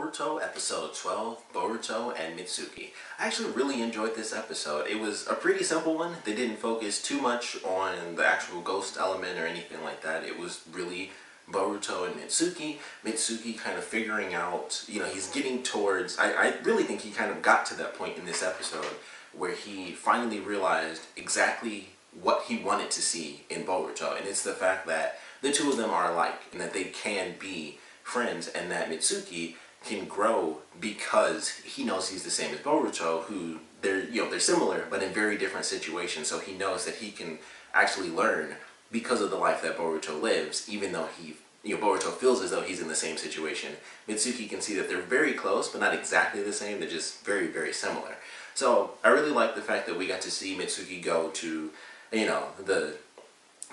Boruto episode 12, Boruto and Mitsuki. I actually really enjoyed this episode. It was a pretty simple one. They didn't focus too much on the actual ghost element or anything like that. It was really Boruto and Mitsuki. Mitsuki kind of figuring out, he's getting towards, I really think he kind of got to that point in this episode where he finally realized exactly what he wanted to see in Boruto. And it's the fact that the two of them are alike and that they can be friends, and that Mitsuki can grow because he knows he's the same as Boruto, who they're similar but in very different situations. So he knows that he can actually learn because of the life that Boruto lives, even though Boruto feels as though he's in the same situation. Mitsuki can see that they're very close, but not exactly the same. They're just very, very similar. So I really like the fact that we got to see Mitsuki go to, the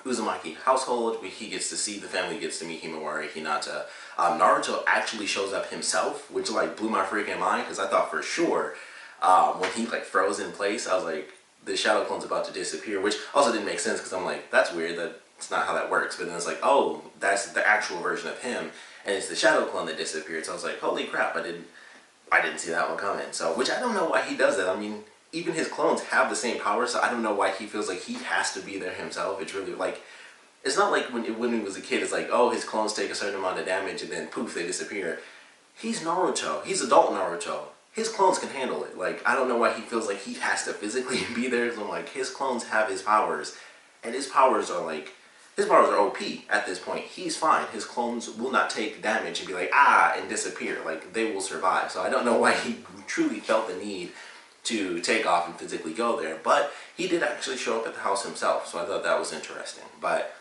Uzumaki household. He gets to see the family, gets to meet Himawari, Hinata. Naruto actually shows up himself, which blew my freaking mind, because I thought for sure when he froze in place, I was like, the shadow clone's about to disappear, which also didn't make sense because I'm like, that's weird, that's not how that works. But then it's like, oh, that's the actual version of him, and it's the shadow clone that disappeared. So I was like, holy crap, I didn't see that one coming. So, which I don't know why he does that. I mean, even his clones have the same power, so I don't know why he feels like he has to be there himself. It's really it's not like when he was a kid, it's like, oh, his clones take a certain amount of damage and then poof, they disappear. He's Naruto. He's adult Naruto. His clones can handle it. I don't know why he feels like he has to physically be there. So I'm like, his clones have his powers, and his powers are OP at this point. He's fine. His clones will not take damage and be like, and disappear. They will survive. So I don't know why he truly felt the need to take off and physically go there. But he did actually show up at the house himself, so I thought that was interesting. But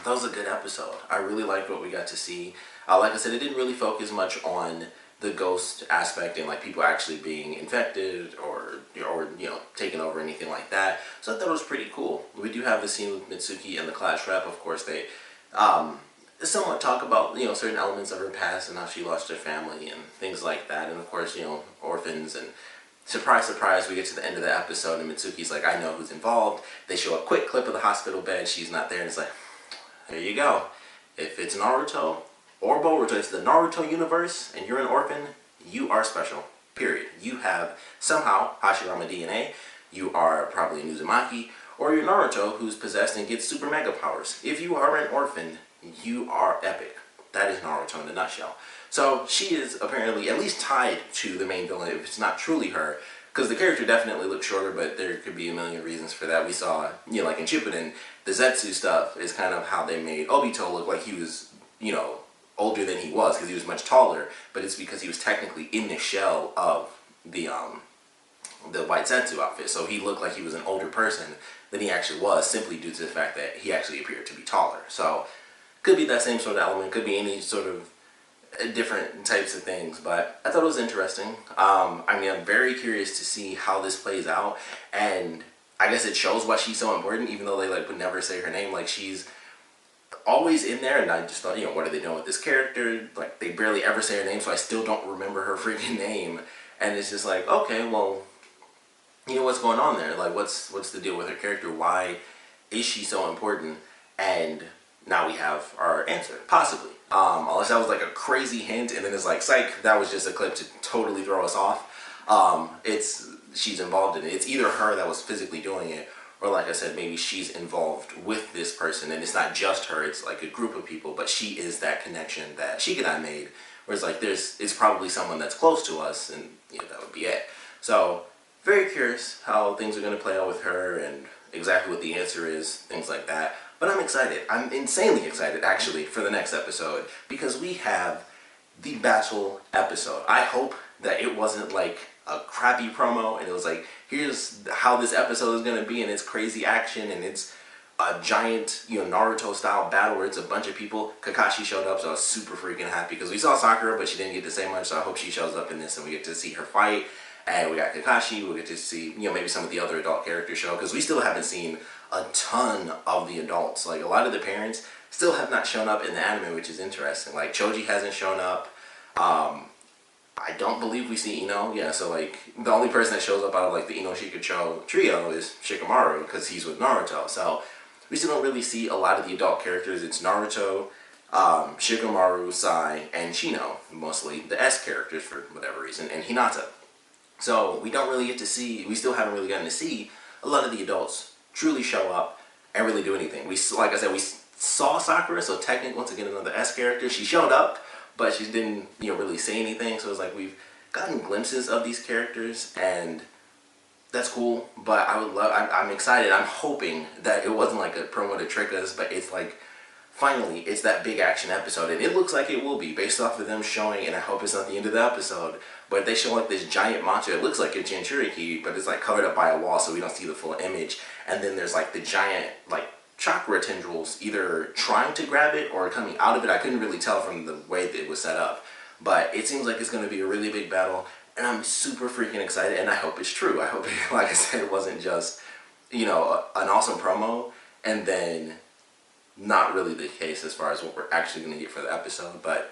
that was a good episode. I really liked what we got to see. Like I said, it didn't really focus much on the ghost aspect and people actually being infected or taken over or anything like that. So I thought it was pretty cool. We do have the scene with Mitsuki and the class rep. Of course, they somewhat talk about certain elements of her past and how she lost her family and things like that. And of course, orphans, and surprise, surprise, we get to the end of the episode and Mitsuki's like, I know who's involved. They show a quick clip of the hospital bed. She's not there, and it's like, there you go. If it's Naruto or Boruto, it's the Naruto universe, and you're an orphan, you are special. Period. You have somehow Hashirama DNA, you are probably an Uzumaki, or you're Naruto who's possessed and gets super mega powers. If you are an orphan, you are epic. That is Naruto in a nutshell. So she is apparently at least tied to the main villain, if it's not truly her, because the character definitely looks shorter, but there could be a million reasons for that. We saw, like in Shippuden, the Zetsu stuff is kind of how they made Obito look like he was, older than he was, because he was much taller, but it's because he was technically in the shell of the white Zetsu outfit, so he looked like he was an older person than he actually was, simply due to the fact that he actually appeared to be taller. So, could be that same sort of element, could be any sort of different types of things, but I thought it was interesting. I'm very curious to see how this plays out, and I guess it shows why she's so important, even though they would never say her name. She's always in there, and I just thought, what are they doing with this character? They barely ever say her name, so I still don't remember her freaking name, and it's just okay, well, what's going on there? What's the deal with her character? Why is she so important? And now we have our answer, possibly. Unless that was a crazy hint, and then it's psych, that was just a clip to totally throw us off. She's involved in it. It's either her that was physically doing it, or like I said, maybe she's involved with this person, and it's not just her, it's a group of people, but she is that connection that Shikadai made, where it's probably someone that's close to us, and that would be it. So, very curious how things are going to play out with her, and exactly what the answer is, things like that. But I'm excited. I'm insanely excited, actually, for the next episode, because we have the battle episode. I hope that it wasn't a crappy promo, and it was here's how this episode is going to be, and it's crazy action, and it's a giant, Naruto-style battle where it's a bunch of people. Kakashi showed up, so I was super freaking happy, because we saw Sakura, but she didn't get to say much, so I hope she shows up in this, and we get to see her fight. And we got Kakashi, we'll get to see, maybe some of the other adult characters show, because we still haven't seen a ton of the adults. A lot of the parents still have not shown up in the anime, which is interesting. Choji hasn't shown up. I don't believe we see Ino. Yeah, so the only person that shows up out of the Ino Shikacho trio is Shikamaru, because he's with Naruto. So we still don't really see a lot of the adult characters. It's Naruto, Shikamaru, Sai, and Chino, mostly the S characters for whatever reason, and Hinata. So we don't really get to see, we still haven't really gotten to see a lot of the adults truly show up and really do anything. Like I said, we saw Sakura, so technically, once again, another S character. She showed up, but she didn't, really say anything. So it's like we've gotten glimpses of these characters, and that's cool. But I'm excited. I'm hoping that it wasn't like a promo to trick us, but it's like, finally, it's that big action episode, and it looks like it will be based off of them showing, and I hope it's not the end of the episode, but they show like this giant monster. It looks like a Jinchuriki, but it's like covered up by a wall, so we don't see the full image. And then there's like the giant like chakra tendrils either trying to grab it or coming out of it. I couldn't really tell from the way that it was set up, but it seems like it's going to be a really big battle, and I'm super freaking excited, and I hope it's true. I hope, like I said, it wasn't just, an awesome promo, and then not really the case as far as what we're actually going to get for the episode. But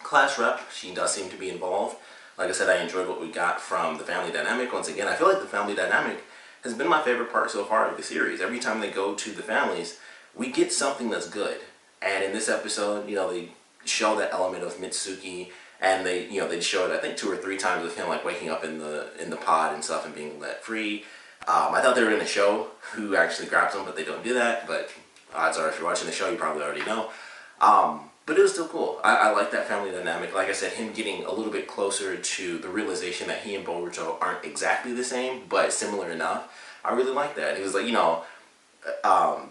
Class Rep, she does seem to be involved. Like I said, I enjoyed what we got from the family dynamic. Once again, I feel like the family dynamic has been my favorite part so far of the series. Every time they go to the families, we get something that's good. And in this episode, they show that element of Mitsuki, and they show it, I think, 2 or 3 times with him like waking up in the pod and stuff and being let free. I thought they were going to show who actually grabs him, but they don't do that. But odds are, if you're watching the show, you probably already know. But it was still cool. I like that family dynamic. Like I said, him getting a little bit closer to the realization that he and Boruto aren't exactly the same, but similar enough. I really like that. He was like,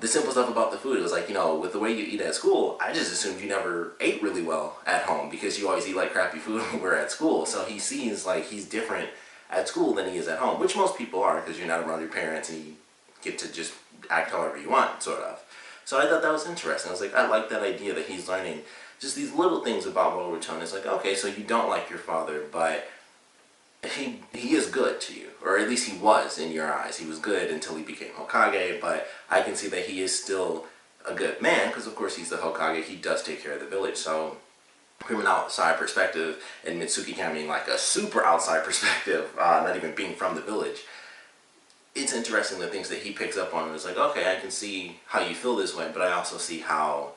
the simple stuff about the food. It was like, with the way you eat at school, I just assumed you never ate really well at home because you always eat like crappy food when we're at school. So he sees like he's different at school than he is at home, which most people are because you're not around your parents and you get to just act however you want, sort of. So I thought that was interesting. I was like, I like that idea that he's learning just these little things about Boruto. And it's like, okay, so you don't like your father, but he is good to you, or at least he was in your eyes. He was good until he became Hokage, but I can see that he is still a good man because, of course, he's the Hokage. He does take care of the village. So from an outside perspective, and Mitsuki having like a super outside perspective, not even being from the village, it's interesting the things that he picks up on. It's like, okay, I can see how you feel this way, but I also see how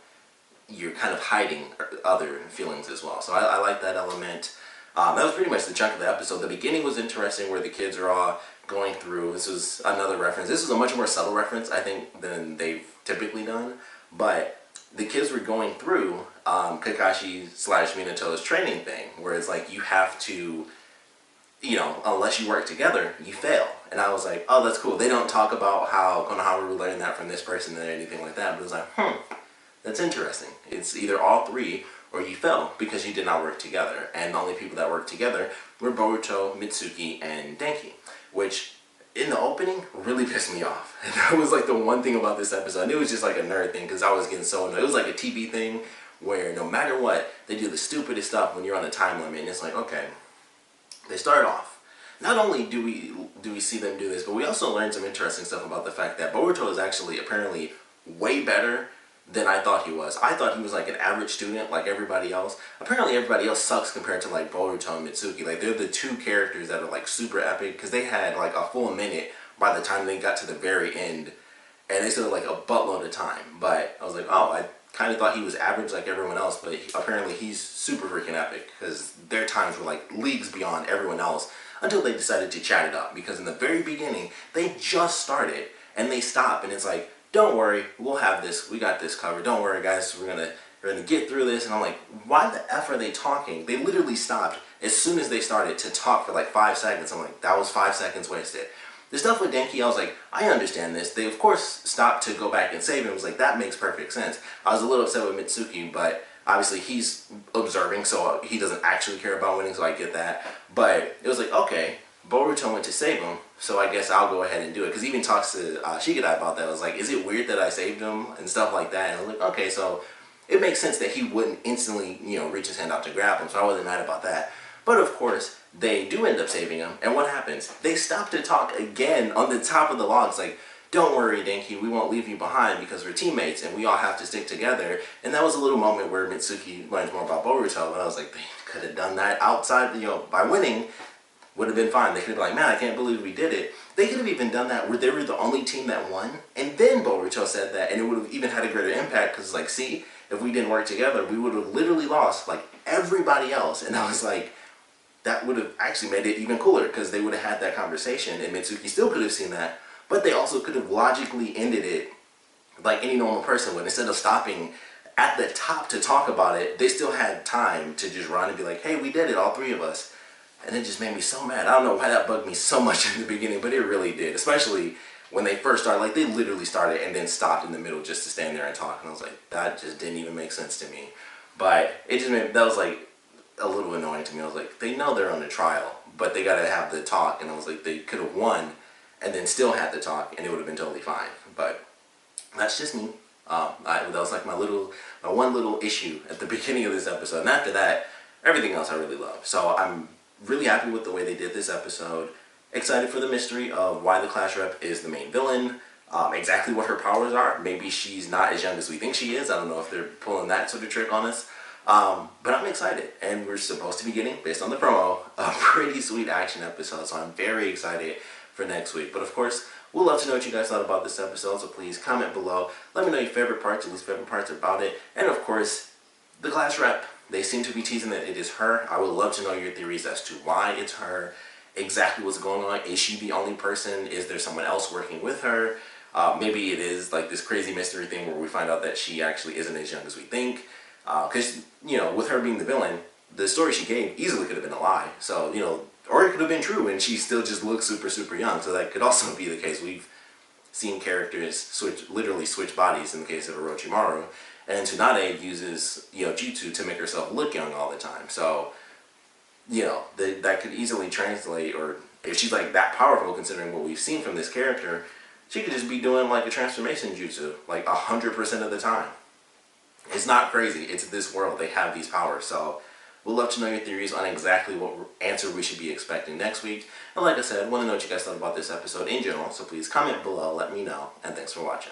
you're kind of hiding other feelings as well. So I like that element. That was pretty much the chunk of the episode. The beginning was interesting where the kids are all going through. This was another reference. This was a much more subtle reference, I think, than they've typically done. But the kids were going through Kakashi / Minato's training thing, where it's like you have to, unless you work together, you fail. And I was like, oh, that's cool. They don't talk about how Konohamaru learned that from this person or anything like that. But it was like, that's interesting. It's either all three or you fell because you did not work together. And the only people that worked together were Boruto, Mitsuki, and Denki, which in the opening really pissed me off. And that was like the one thing about this episode. And it was just like a nerd thing because I was getting so annoyed. It was like a TV thing where no matter what, they do the stupidest stuff when you're on a time limit. And it's like, okay, they start off. Not only do we see them do this, but we also learned some interesting stuff about the fact that Boruto is actually apparently way better than I thought he was. I thought he was like an average student like everybody else. Apparently everybody else sucks compared to like Boruto and Mitsuki. Like they're the 2 characters that are like super epic because they had like a full minute by the time they got to the very end, and they still had like a buttload of time. But I was like, oh, I kind of thought he was average like everyone else, but apparently he's super freaking epic because their times were like leagues beyond everyone else until they decided to chat it up. Because in the very beginning, they just started and they stop and it's like, don't worry, we'll have this, we got this covered. Don't worry guys, we're gonna get through this. And I'm like, why the F are they talking? They literally stopped as soon as they started to talk for like 5 seconds. I'm like, that was 5 seconds wasted. The stuff with Denki, I was like, I understand this. They of course stopped to go back and save him. I was like, that makes perfect sense. I was a little upset with Mitsuki, but obviously he's observing, so he doesn't actually care about winning, so I get that. But it was like, okay, Boruto went to save him, so I guess I'll go ahead and do it. Because he even talks to Shigedai about that. I was like, is it weird that I saved him and stuff like that? And I was like, okay, so it makes sense that he wouldn't instantly, reach his hand out to grab him, so I wasn't mad about that. But of course, they do end up saving him, and what happens? They stop to talk again on the top of the logs, like, don't worry, Denki, we won't leave you behind because we're teammates and we all have to stick together. And that was a little moment where Mitsuki learns more about Boruto, and I was like, they could have done that outside, by winning, would have been fine. They could have been like, man, I can't believe we did it. They could have even done that where they were the only team that won, and then Boruto said that, and it would have even had a greater impact because, like, see, if we didn't work together, we would have literally lost like everybody else. And I was like, that would have actually made it even cooler because they would have had that conversation and Mitsuki still could have seen that, but they also could have logically ended it like any normal person would. Instead of stopping at the top to talk about it, they still had time to just run and be like, hey, we did it, all three of us. And it just made me so mad. I don't know why that bugged me so much in the beginning, but it really did. Especially when they first started, like they literally started and then stopped in the middle just to stand there and talk. And I was like, that just didn't even make sense to me. But it just made, that was like a little annoying to me. I was like, they know they're on a trial, but they gotta have the talk. And I was like, they could have won and then still had the talk and it would have been totally fine. But that's just me. That was like my one little issue at the beginning of this episode. And after that, everything else I really love. So I'm really happy with the way they did this episode. Excited for the mystery of why the Clash Rep is the main villain. Exactly what her powers are. Maybe she's not as young as we think she is. I don't know if they're pulling that sort of trick on us. But I'm excited. And we're supposed to be getting, based on the promo, a pretty sweet action episode. So I'm very excited for next week. But of course, we'd love to know what you guys thought about this episode. So please comment below. Let me know your favorite parts, your least favorite parts about it. And of course, the Clash Rep. They seem to be teasing that it is her. I would love to know your theories as to why it's her. Exactly what's going on. Is she the only person? Is there someone else working with her? Maybe it is like this crazy mystery thing where we find out that she actually isn't as young as we think. Because, you know, with her being the villain, the story she gave easily could have been a lie. So, you know, or it could have been true and she still just looks super, super young. So that could also be the case. We've seen characters literally switch bodies in the case of Orochimaru. And Tsunade uses, you know, jutsu to make herself look young all the time. So, you know, that could easily translate, or if she's like that powerful considering what we've seen from this character, she could just be doing like a transformation jutsu like 100% of the time. It's not crazy. It's this world. They have these powers. So we'd love to know your theories on exactly what answer we should be expecting next week. And like I said, I want to know what you guys thought about this episode in general. So please comment below, let me know, and thanks for watching.